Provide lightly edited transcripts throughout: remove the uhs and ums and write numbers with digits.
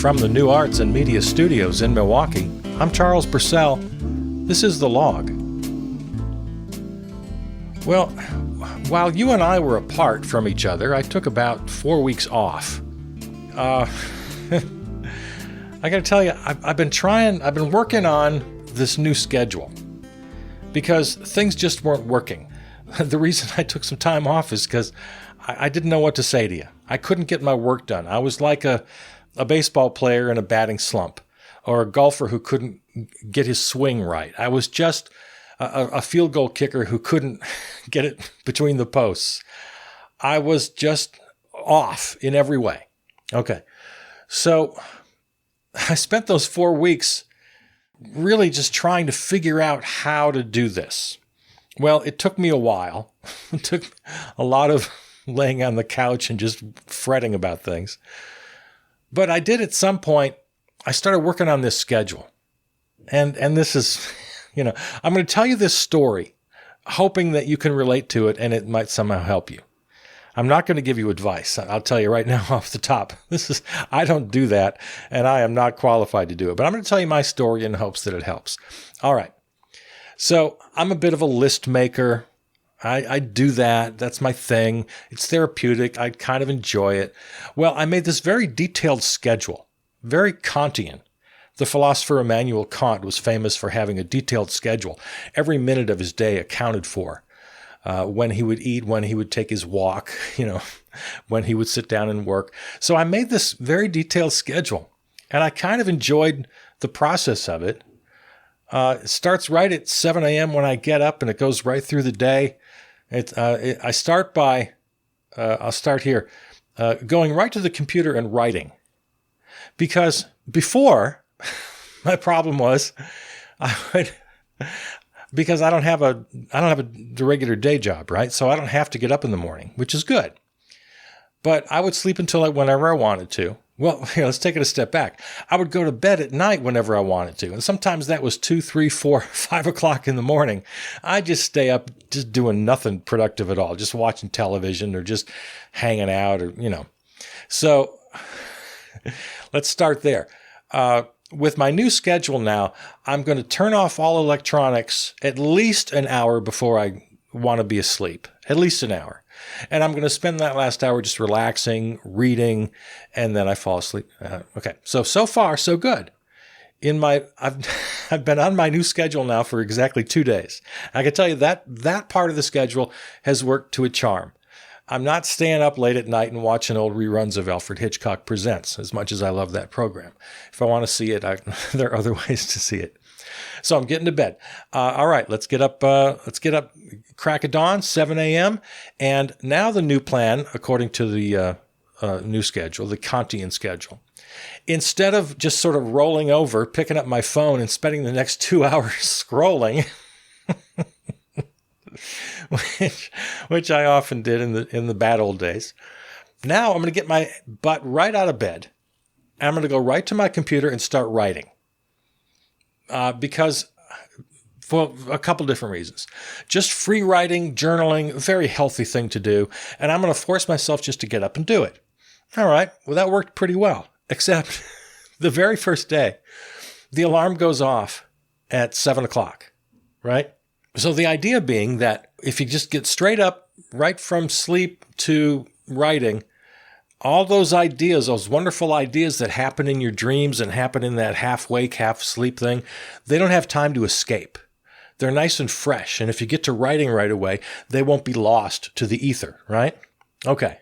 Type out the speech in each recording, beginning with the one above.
From the New Arts and Media Studios in Milwaukee, I'm Charles Purcell. This is The Log. Well, while you and I were apart from each other, I took about 4 weeks off. I gotta tell you, I've been working on this new schedule because things just weren't working. The reason I took some time off is because I didn't know what to say to you. I couldn't get my work done. I was like a baseball player in a batting slump, or a golfer who couldn't get his swing right. I was just a field goal kicker who couldn't get it between the posts. I was just off in every way. Okay. So I spent those 4 weeks really just trying to figure out how to do this. Well, it took me a while. It took a lot of laying on the couch and just fretting about things. But I did at some point, I started working on this schedule. And this is, I'm going to tell you this story, hoping that you can relate to it and it might somehow help you. I'm not going to give you advice. I'll tell you right now off the top. I don't do that, and I am not qualified to do it. But I'm going to tell you my story in hopes that it helps. All right. So I'm a bit of a list maker. I do that. That's my thing. It's therapeutic. I kind of enjoy it. Well, I made this very detailed schedule, very Kantian. The philosopher Immanuel Kant was famous for having a detailed schedule, every minute of his day accounted for. When he would eat, when he would take his walk, when he would sit down and work. So I made this very detailed schedule, and I kind of enjoyed the process of it. It starts right at 7 a.m. when I get up, and it goes right through the day. I'll start here, going right to the computer and writing. Because before, my problem was, because I don't have a regular day job, right? So I don't have to get up in the morning, which is good. But I would sleep until whenever I wanted to. Well, let's take it a step back. I would go to bed at night whenever I wanted to. And sometimes that was 2, 3, 4, 5 o'clock in the morning. I just stay up just doing nothing productive at all, just watching television or just hanging out or. So let's start there. With my new schedule now, I'm going to turn off all electronics at least an hour before I want to be asleep, at least an hour. And I'm going to spend that last hour just relaxing, reading, and then I fall asleep. Okay. So far, so good. I've been on my new schedule now for exactly 2 days. I can tell you that part of the schedule has worked to a charm. I'm not staying up late at night and watching old reruns of Alfred Hitchcock Presents, as much as I love that program. If I want to see it, there are other ways to see it. So I'm getting to bed. All right, let's get up. Crack of dawn, 7 a.m. And now the new plan, according to the new schedule, the Kantian schedule. Instead of just sort of rolling over, picking up my phone and spending the next 2 hours scrolling, which I often did in the bad old days. Now I'm going to get my butt right out of bed. And I'm going to go right to my computer and start writing. Because for a couple different reasons. Just free writing, journaling, very healthy thing to do. And I'm going to force myself just to get up and do it. All right. Well, that worked pretty well. Except the very first day, the alarm goes off at 7 o'clock, right? So the idea being that if you just get straight up right from sleep to writing, all those ideas, those wonderful ideas that happen in your dreams and happen in that half-wake, half-sleep thing, they don't have time to escape. They're nice and fresh, and if you get to writing right away, they won't be lost to the ether, right? Okay,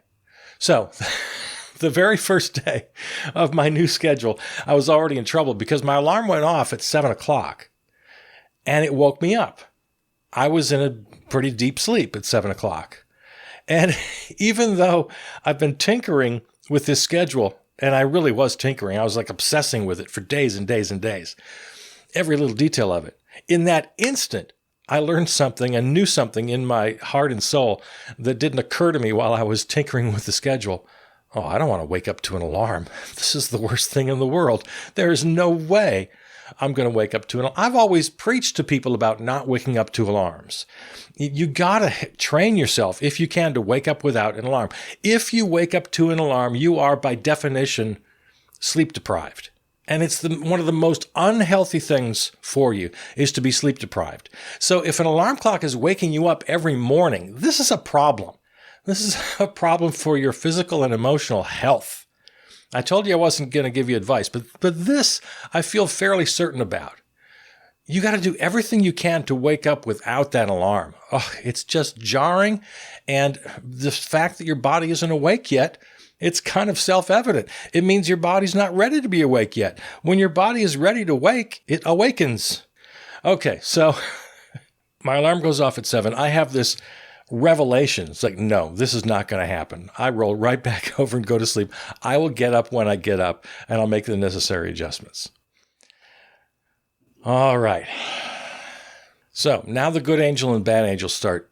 so the very first day of my new schedule, I was already in trouble because my alarm went off at 7 o'clock, and it woke me up. I was in a pretty deep sleep at 7 o'clock. And even though I've been tinkering with this schedule, and I really was tinkering, I was like obsessing with it for days and days and days, every little detail of it. In that instant, I learned something and knew something in my heart and soul that didn't occur to me while I was tinkering with the schedule. Oh, I don't want to wake up to an alarm. This is the worst thing in the world. There is no way I'm going to wake up to an alarm. I've always preached to people about not waking up to alarms. You got to train yourself, if you can, to wake up without an alarm. If you wake up to an alarm, you are, by definition, sleep deprived. And it's one of the most unhealthy things for you is to be sleep deprived. So if an alarm clock is waking you up every morning, this is a problem. This is a problem for your physical and emotional health. I told you I wasn't going to give you advice, but this I feel fairly certain about. You got to do everything you can to wake up without that alarm. Oh, it's just jarring. And the fact that your body isn't awake yet, it's kind of self-evident. It means your body's not ready to be awake yet. When your body is ready to wake, it awakens. Okay, so my alarm goes off at 7. I have this revelation. It's like, no, this is not going to happen. I roll right back over and go to sleep. I will get up when I get up, and I'll make the necessary adjustments. All right. So now the good angel and bad angel start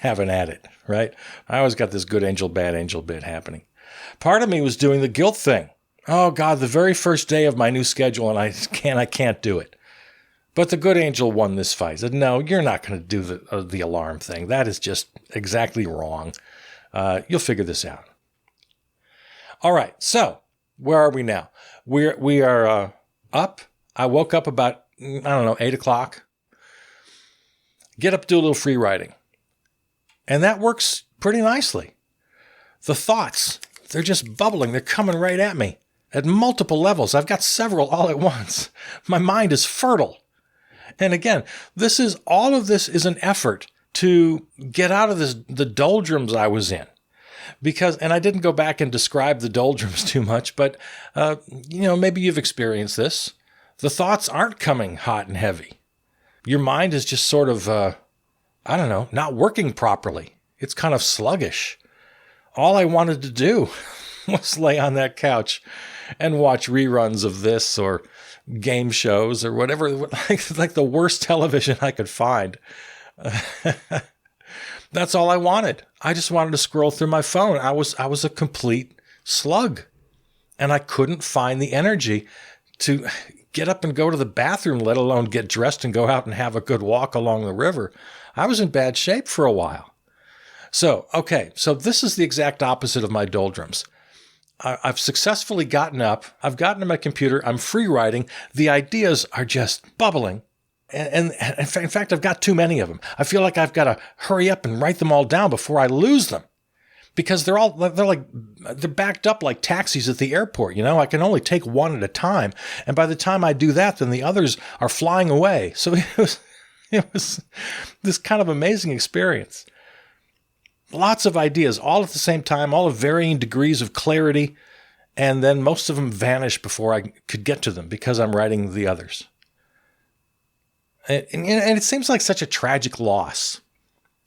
having at it, right? I always got this good angel, bad angel bit happening. Part of me was doing the guilt thing. Oh, God, the very first day of my new schedule, and I can't do it. But the good angel won this fight. Said, no, you're not going to do the alarm thing. That is just exactly wrong. You'll figure this out. All right, so where are we now? We are up. I woke up about, 8 o'clock. Get up, do a little free writing. And that works pretty nicely. The thoughts, they're just bubbling. They're coming right at me at multiple levels. I've got several all at once. My mind is fertile. And again, all of this is an effort to get out of the doldrums I was in. And I didn't go back and describe the doldrums too much, but, maybe you've experienced this. The thoughts aren't coming hot and heavy. Your mind is just sort of, not working properly. It's kind of sluggish. All I wanted to do was lay on that couch and watch reruns of this or game shows or whatever, like the worst television I could find. That's all I wanted. I just wanted to scroll through my phone. I was a complete slug, and I couldn't find the energy to get up and go to the bathroom, let alone get dressed and go out and have a good walk along the river. I was in bad shape for a while. So this is the exact opposite of my doldrums. I've successfully gotten up. I've gotten to my computer. I'm free writing. The ideas are just bubbling. And in fact, I've got too many of them. I feel like I've got to hurry up and write them all down before I lose them. Because they're backed up like taxis at the airport. I can only take one at a time. And by the time I do that, then the others are flying away. So it was this kind of amazing experience. Lots of ideas, all at the same time, all of varying degrees of clarity, and then most of them vanish before I could get to them because I'm writing the others. And it seems like such a tragic loss.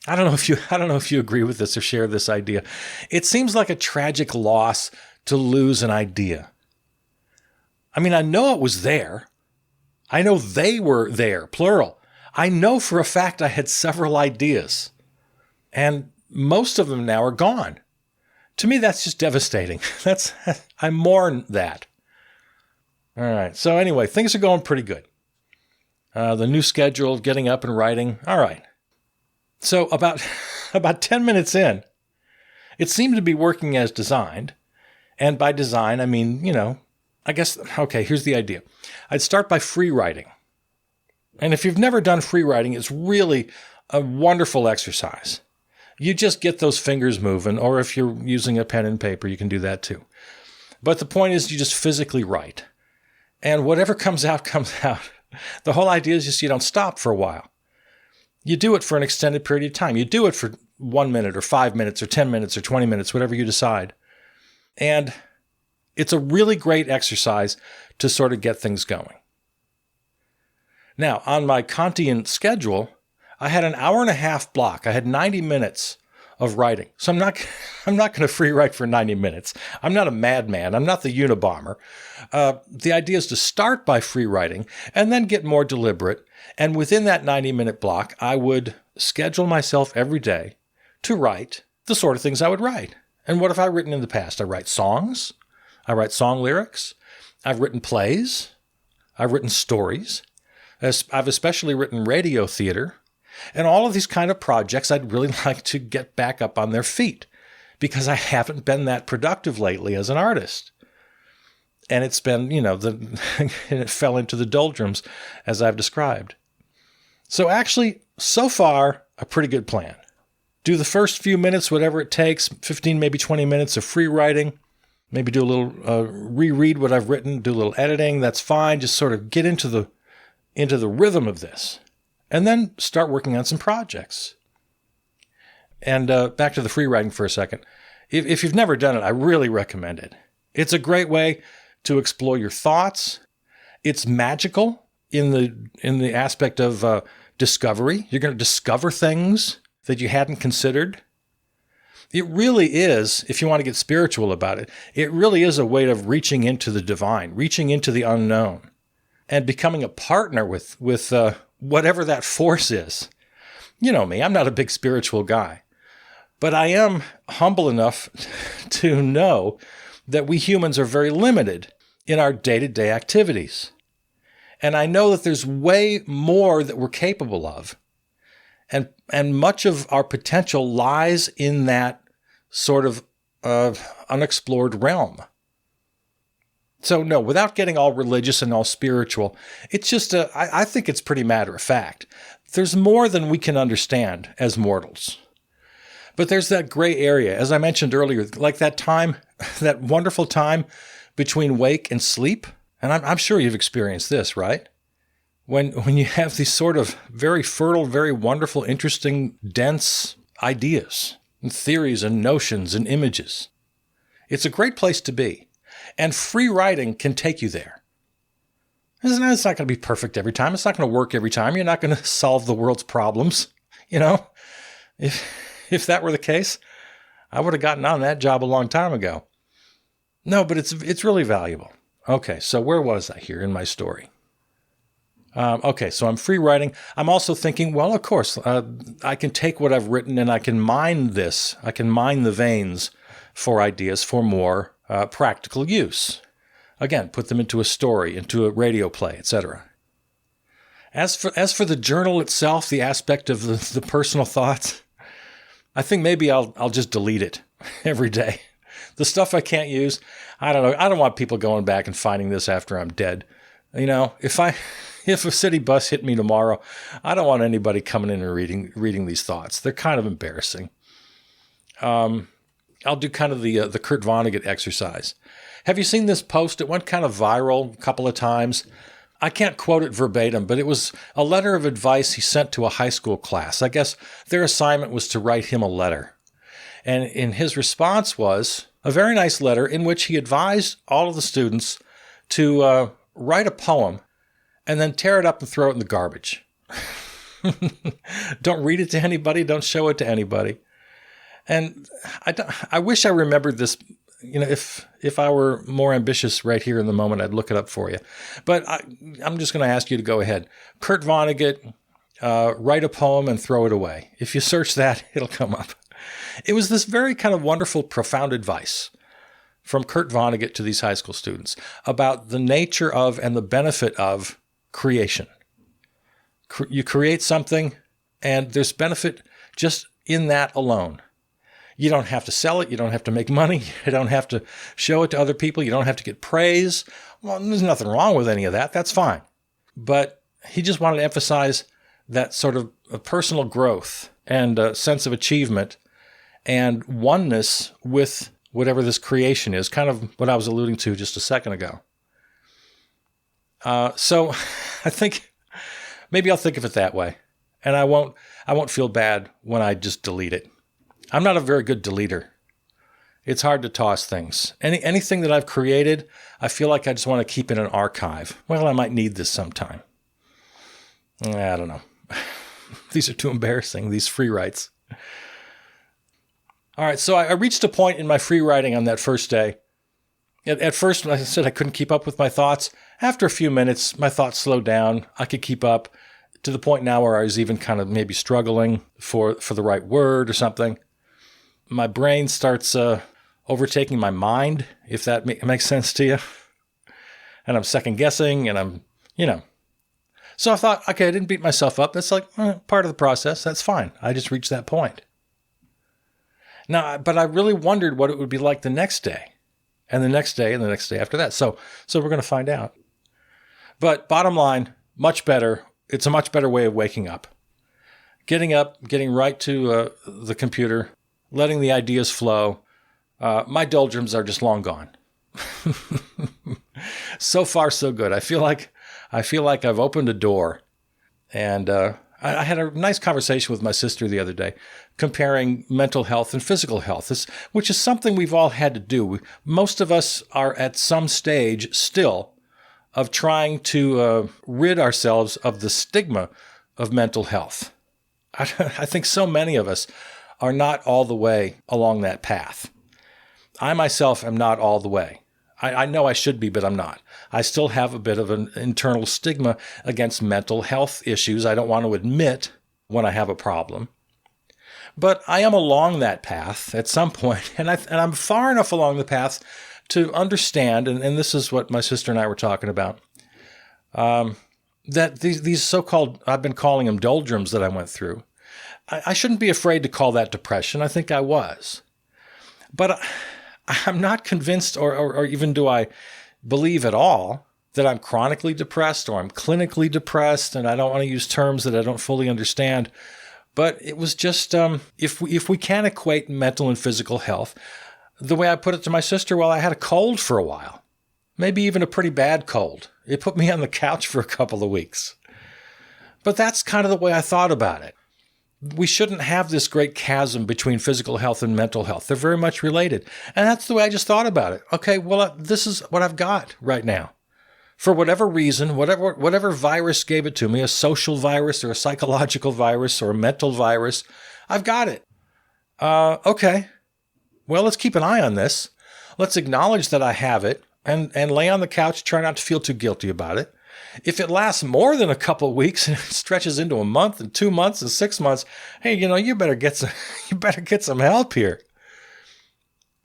I don't know if you agree with this or share this idea. It seems like a tragic loss to lose an idea. I mean, I know it was there. I know they were there, plural. I know for a fact I had several ideas. And most of them now are gone. To me, that's just devastating. I mourn that. All right. So anyway, things are going pretty good. The new schedule, getting up and writing. All right. So about 10 minutes in, it seemed to be working as designed. And by design, I mean, here's the idea. I'd start by free writing. And if you've never done free writing, it's really a wonderful exercise. You just get those fingers moving, or if you're using a pen and paper, you can do that too. But the point is you just physically write. And whatever comes out, comes out. The whole idea is just you don't stop for a while. You do it for an extended period of time. You do it for 1 minute or 5 minutes or 10 minutes or 20 minutes, whatever you decide. And it's a really great exercise to sort of get things going. Now, on my Kantian schedule, I had an hour and a half block. I had 90 minutes of writing. So I'm not going to free write for 90 minutes. I'm not a madman. I'm not the Unabomber. The idea is to start by free writing and then get more deliberate. And within that 90-minute block, I would schedule myself every day to write the sort of things I would write. And what have I written in the past? I write songs. I write song lyrics. I've written plays. I've written stories. I've especially written radio theater. And all of these kind of projects I'd really like to get back up on their feet because I haven't been that productive lately as an artist. And it's been, it fell into the doldrums as I've described. So actually, so far, a pretty good plan. Do the first few minutes, whatever it takes, 15, maybe 20 minutes of free writing. Maybe do a little, reread what I've written, do a little editing. That's fine. Just sort of get into the rhythm of this. And then start working on some projects. And back to the free writing for a second. If you've never done it, I really recommend it. It's a great way to explore your thoughts. It's magical in the aspect of discovery. You're going to discover things that you hadn't considered. It really is, if you want to get spiritual about it, it really is a way of reaching into the divine, reaching into the unknown, and becoming a partner with whatever that force is. You know me, I'm not a big spiritual guy, but I am humble enough to know that we humans are very limited in our day-to-day activities. And I know that there's way more that we're capable of. And much of our potential lies in that sort of unexplored realm. So no, without getting all religious and all spiritual, it's just, I think it's pretty matter of fact. There's more than we can understand as mortals. But there's that gray area, as I mentioned earlier, like that time, that wonderful time between wake and sleep. And I'm sure you've experienced this, right? When you have these sort of very fertile, very wonderful, interesting, dense ideas and theories and notions and images. It's a great place to be. And free writing can take you there. It's not going to be perfect every time. It's not going to work every time. You're not going to solve the world's problems. If that were the case, I would have gotten on that job a long time ago. No, but it's really valuable. Okay, so where was I here in my story? Okay, so I'm free writing. I'm also thinking, well, of course, I can take what I've written and I can mine this. I can mine the veins for ideas for more practical use. Again, put them into a story, into a radio play, etc. As for the journal itself, the aspect of the personal thoughts, I think maybe I'll just delete it every day. The stuff I can't use, I don't know. I don't want people going back and finding this after I'm dead. If a city bus hit me tomorrow, I don't want anybody coming in and reading these thoughts. They're kind of embarrassing. I'll do kind of the Kurt Vonnegut exercise. Have you seen this post? It went kind of viral a couple of times. I can't quote it verbatim, but it was a letter of advice he sent to a high school class. I guess their assignment was to write him a letter. And in his response was a very nice letter in which he advised all of the students to write a poem and then tear it up and throw it in the garbage. Don't read it to anybody. Don't show it to anybody. And I wish I remembered this. If I were more ambitious right here in the moment, I'd look it up for you. But I'm just going to ask you to go ahead. Kurt Vonnegut, write a poem and throw it away. If you search that, it'll come up. It was this very kind of wonderful, profound advice from Kurt Vonnegut to these high school students about the nature of and the benefit of creation. You create something, and there's benefit just in that alone. You don't have to sell it. You don't have to make money. You don't have to show it to other people. You don't have to get praise. Well, there's nothing wrong with any of that. That's fine. But he just wanted to emphasize that sort of personal growth and a sense of achievement and oneness with whatever this creation is, kind of what I was alluding to just a second ago. So I think maybe I'll think of it that way. And I won't feel bad when I just delete it. I'm not a very good deleter. It's hard to toss things. Anything that I've created, I feel like I just want to keep in an archive. Well, I might need this sometime. I don't know. These are too embarrassing, these free writes. All right, so I reached a point in my free writing on that first day. At first, when I said I couldn't keep up with my thoughts, after a few minutes, my thoughts slowed down. I could keep up to the point now where I was even kind of maybe struggling for the right word or something. My brain starts overtaking my mind, if that makes sense to you. And I'm second guessing, and I'm You know. So I thought, okay, I didn't beat myself up. That's like part of the process. That's fine. I just reached that point. Now, but I really wondered what it would be like the next day, and the next day, and the next day after that. So we're going to find out. But bottom line, much better. It's a much better way of waking up. Getting up, getting right to the computer, letting the ideas flow. My doldrums are just long gone. So far, so good. I feel like I've opened a door, and I had a nice conversation with my sister the other day, comparing mental health and physical health, which is something we've all had to do. Most of us are at some stage still of trying to rid ourselves of the stigma of mental health. I think so many of us are not all the way along that path. I myself am not all the way. I know I should be, but I'm not. I still have a bit of an internal stigma against mental health issues. I don't want to admit when I have a problem. But I am along that path at some point, and I'm far enough along the path to understand, and this is what my sister and I were talking about, that these so-called, I've been calling them doldrums that I went through, I shouldn't be afraid to call that depression. I think I was. But I'm not convinced, or even do I believe at all, that I'm chronically depressed or I'm clinically depressed, and I don't want to use terms that I don't fully understand. But it was just, if we can equate mental and physical health, the way I put it to my sister, well, I had a cold for a while, maybe even a pretty bad cold. It put me on the couch for a couple of weeks. But that's kind of the way I thought about it. We shouldn't have this great chasm between physical health and mental health. They're very much related. And that's the way I just thought about it. Okay, well, this is what I've got right now. For whatever reason, whatever virus gave it to me, a social virus or a psychological virus or a mental virus, I've got it. Okay, well, let's keep an eye on this. Let's acknowledge that I have it and lay on the couch, try not to feel too guilty about it. If it lasts more than a couple of weeks and it stretches into a month and 2 months and 6 months, hey, you better get some help here.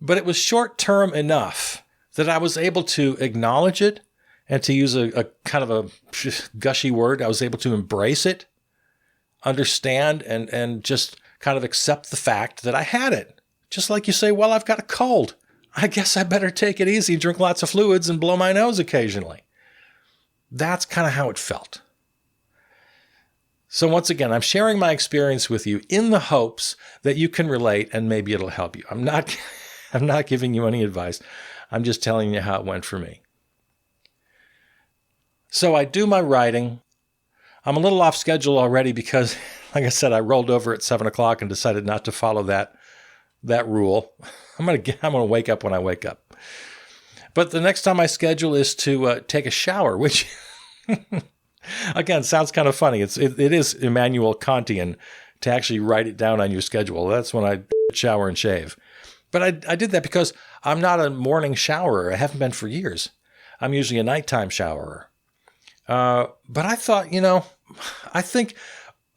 But it was short-term enough that I was able to acknowledge it, and to use a kind of a gushy word, I was able to embrace it, understand, and just kind of accept the fact that I had it. Just like you say, well, I've got a cold. I guess I better take it easy, drink lots of fluids, and blow my nose occasionally. That's kind of how it felt. So once again, I'm sharing my experience with you in the hopes that you can relate and maybe it'll help you. I'm not giving you any advice. I'm just telling you how it went for me. So I do my writing. I'm a little off schedule already because, like I said, I rolled over at 7 o'clock and decided not to follow that rule. I'm gonna wake up when I wake up. But the next time I schedule is to take a shower, which, again, sounds kind of funny. It is Immanuel Kantian to actually write it down on your schedule. That's when I shower and shave. But I did that because I'm not a morning showerer. I haven't been for years. I'm usually a nighttime showerer. But I thought, I think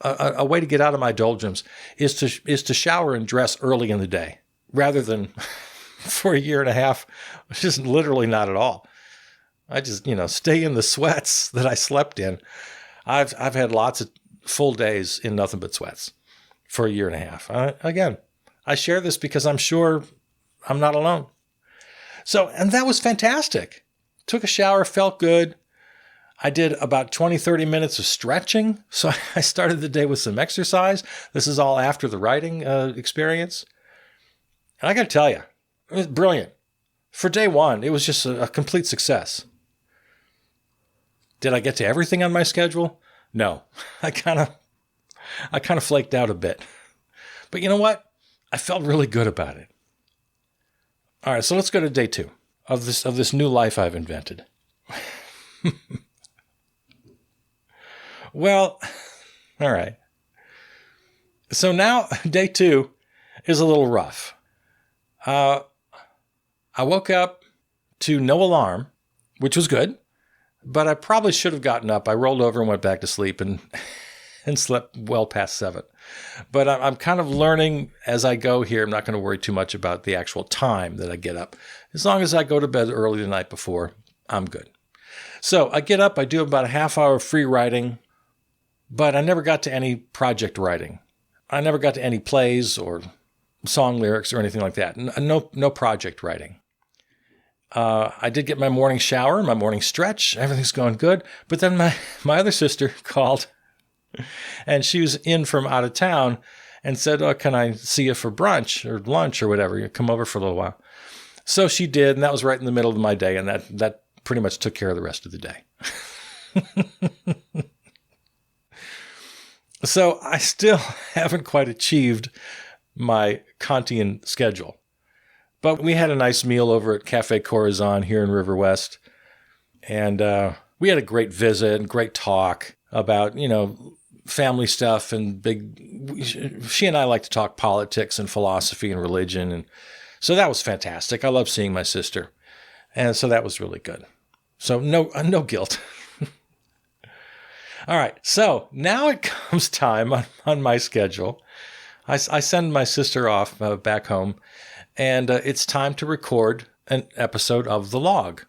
a way to get out of my doldrums is to shower and dress early in the day rather than for a year and a half, which is literally not at all. I just, stay in the sweats that I slept in. I've had lots of full days in nothing but sweats for a year and a half. Again, I share this because I'm sure I'm not alone. So, and that was fantastic. Took a shower, felt good. I did about 20, 30 minutes of stretching. So I started the day with some exercise. This is all after the writing experience. And I got to tell you, it was brilliant. For day one, it was just a complete success. Did I get to everything on my schedule? No. I kind of flaked out a bit. But you know what? I felt really good about it. All right, so let's go to day 2 of this new life I've invented. Well, all right. So now day 2 is a little rough. I woke up to no alarm, which was good, but I probably should have gotten up. I rolled over and went back to sleep and slept well past 7. But I'm kind of learning as I go here. I'm not going to worry too much about the actual time that I get up. As long as I go to bed early the night before, I'm good. So I get up, I do about a half hour of free writing, but I never got to any project writing. I never got to any plays or song lyrics or anything like that. No project writing. I did get my morning shower, my morning stretch. Everything's going good. But then my other sister called, and she was in from out of town and said, "Oh, can I see you for brunch or lunch or whatever? You come over for a little while." So she did, and that was right in the middle of my day, and that pretty much took care of the rest of the day. So I still haven't quite achieved my Kantian schedule. But we had a nice meal over at Cafe Corazon here in River West. And we had a great visit and great talk about, family stuff and she and I like to talk politics and philosophy and religion. And so that was fantastic. I love seeing my sister. And so that was really good. So no guilt. All right. So now it comes time on my schedule. I send my sister off back home. And it's time to record an episode of The Log.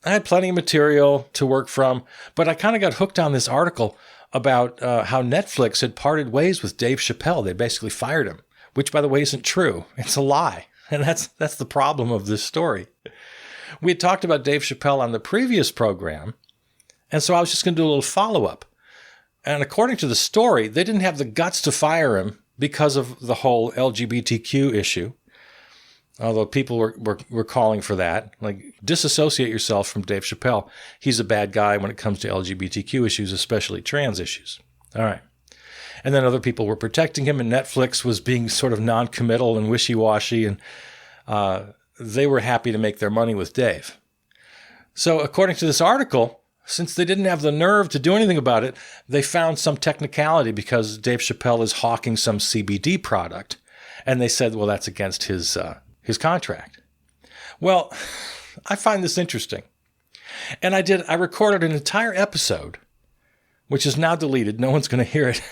I had plenty of material to work from, but I kind of got hooked on this article about how Netflix had parted ways with Dave Chappelle. They basically fired him, which, by the way, isn't true. It's a lie. And that's the problem of this story. We had talked about Dave Chappelle on the previous program, and so I was just going to do a little follow-up. And according to the story, they didn't have the guts to fire him because of the whole LGBTQ issue, although people were calling for that. Like, disassociate yourself from Dave Chappelle. He's a bad guy when it comes to LGBTQ issues, especially trans issues. All right. And then other people were protecting him, and Netflix was being sort of non-committal and wishy-washy, and they were happy to make their money with Dave. So according to this article, since they didn't have the nerve to do anything about it, they found some technicality because Dave Chappelle is hawking some CBD product. And they said, well, that's against his contract. Well, I find this interesting. And I recorded an entire episode, which is now deleted. No one's going to hear it.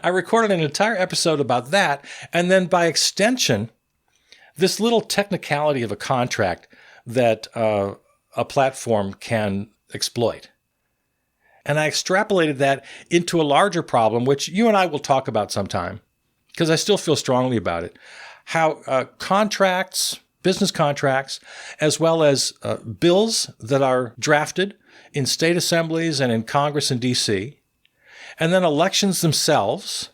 I recorded an entire episode about that. And then by extension, this little technicality of a contract that a platform can exploit. And I extrapolated that into a larger problem, which you and I will talk about sometime, because I still feel strongly about it. How contracts, business contracts, as well as bills that are drafted in state assemblies and in Congress in D.C., and then elections themselves,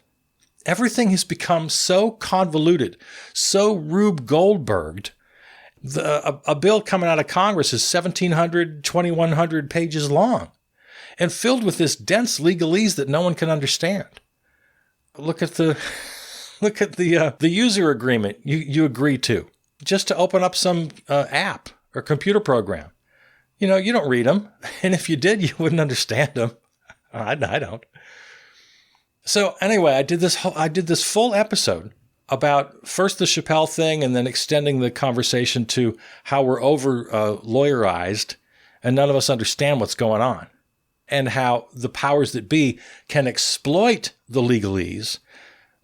everything has become so convoluted, so Rube Goldberged. A bill coming out of Congress is 1,700, 2,100 pages long and filled with this dense legalese that no one can understand. Look at the user agreement you agree to just to open up some app or computer program. You don't read them. And if you did, you wouldn't understand them. I don't. So anyway, I did this full episode about first the Chappelle thing and then extending the conversation to how we're over lawyerized and none of us understand what's going on, and how the powers that be can exploit the legalese.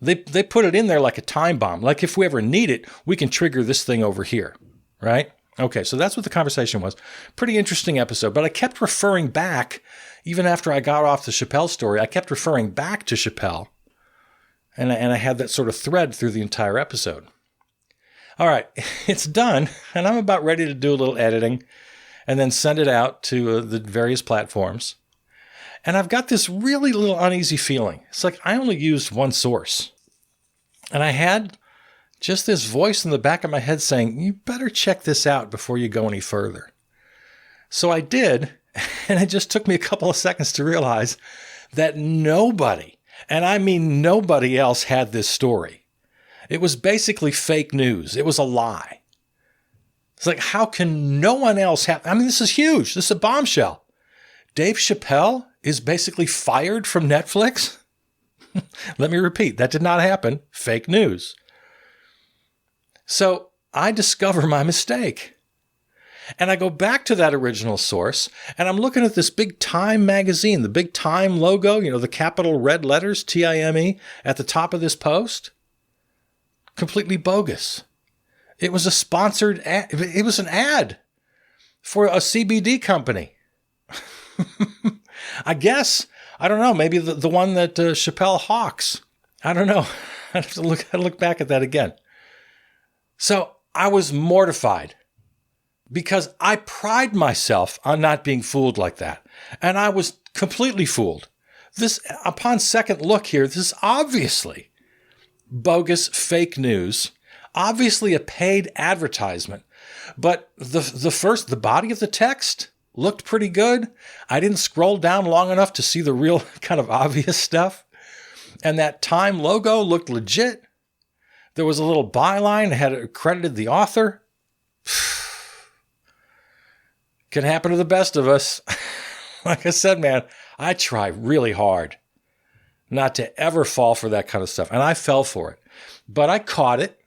They put it in there like a time bomb. Like, if we ever need it, we can trigger this thing over here, right? Okay, so that's what the conversation was. Pretty interesting episode, but I kept referring back, even after I got off the Chappelle story, I kept referring back to Chappelle. And I had that sort of thread through the entire episode. All right, it's done, and I'm about ready to do a little editing and then send it out to the various platforms. And I've got this really little uneasy feeling. It's like I only used one source. And I had just this voice in the back of my head saying, you better check this out before you go any further. So I did, and it just took me a couple of seconds to realize that nobody, and I mean nobody else, had this story. It was basically fake news. It was a lie. It's like, how can no one else have... I mean, this is huge. This is a bombshell. Dave Chappelle is basically fired from Netflix? Let me repeat, that did not happen. Fake news. So I discover my mistake. And I go back to that original source, and I'm looking at this big Time magazine, the big Time logo, the capital red letters, TIME, at the top of this post. Completely bogus. It was a sponsored ad. It was an ad. for a CBD company. I guess. I don't know. Maybe the one that Chappelle hawks. I don't know. I have to look back at that again. So I was mortified because I pride myself on not being fooled like that. And I was completely fooled. This, upon second look here, this is obviously bogus fake news, obviously a paid advertisement. But the body of the text looked pretty good. I didn't scroll down long enough to see the real kind of obvious stuff. And that Time logo looked legit. There was a little byline that had credited the author. Can happen to the best of us. Like I said, man, I try really hard not to ever fall for that kind of stuff. And I fell for it. But I caught it.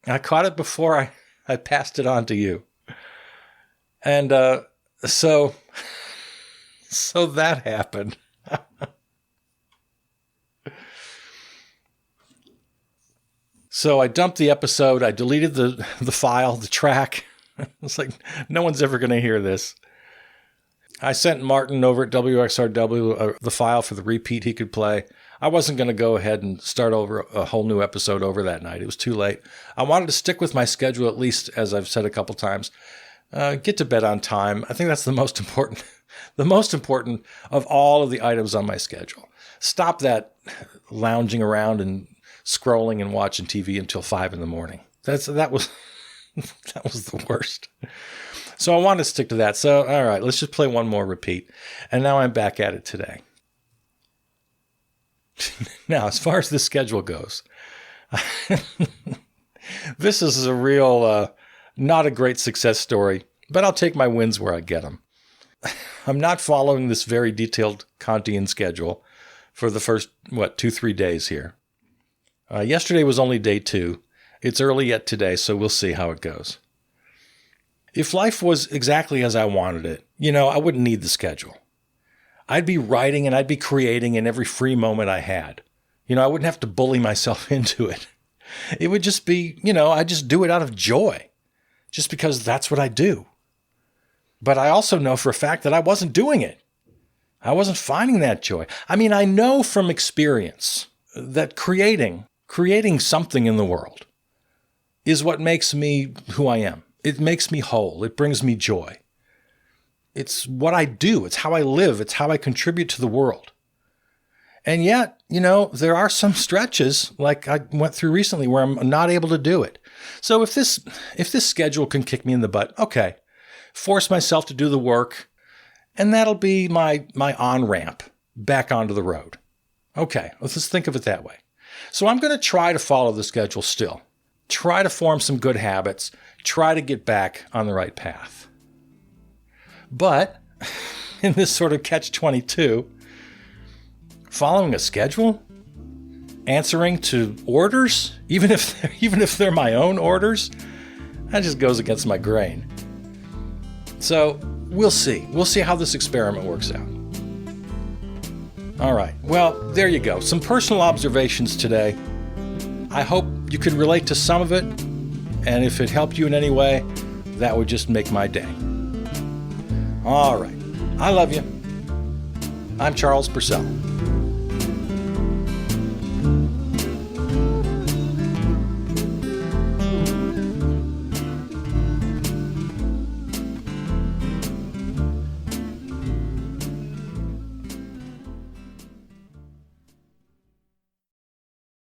I caught it before I passed it on to you. And so that happened. So I dumped the episode. I deleted the file, the track. It's like, no one's ever going to hear this. I sent Martin over at WXRW the file for the repeat he could play. I wasn't going to go ahead and start over a whole new episode over that night. It was too late. I wanted to stick with my schedule, at least, as I've said a couple times. Get to bed on time. I think that's the most important. The most important of all of the items on my schedule. Stop that lounging around and scrolling and watching TV until 5 a.m. That was the worst. So I wanted to stick to that. So, all right, let's just play one more repeat. And now I'm back at it today. Now, as far as the schedule goes, this is a real, not a great success story, but I'll take my wins where I get them. I'm not following this very detailed Kantian schedule for the first, 2-3 days here. Yesterday was only day 2. It's early yet today, so we'll see how it goes. If life was exactly as I wanted it, I wouldn't need the schedule. I'd be writing and I'd be creating in every free moment I had. I wouldn't have to bully myself into it. It would just be, I just do it out of joy, just because that's what I do. But I also know for a fact that I wasn't doing it. I wasn't finding that joy. I mean, I know from experience that creating something in the world is what makes me who I am. It makes me whole. It brings me joy. It's what I do. It's how I live. It's how I contribute to the world. And yet, there are some stretches like I went through recently where I'm not able to do it. So if this schedule can kick me in the butt, okay, force myself to do the work, and that'll be my on-ramp back onto the road. Okay, let's just think of it that way. So I'm going to try to follow the schedule still. Try to form some good habits. Try to get back on the right path. But in this sort of catch-22, following a schedule, answering to orders, even if they're my own orders, that just goes against my grain. So we'll see. We'll see how this experiment works out. All right. Well, there you go. Some personal observations today. I hope you could relate to some of it, and if it helped you in any way, that would just make my day. All right. I love you. I'm Charles Purcell.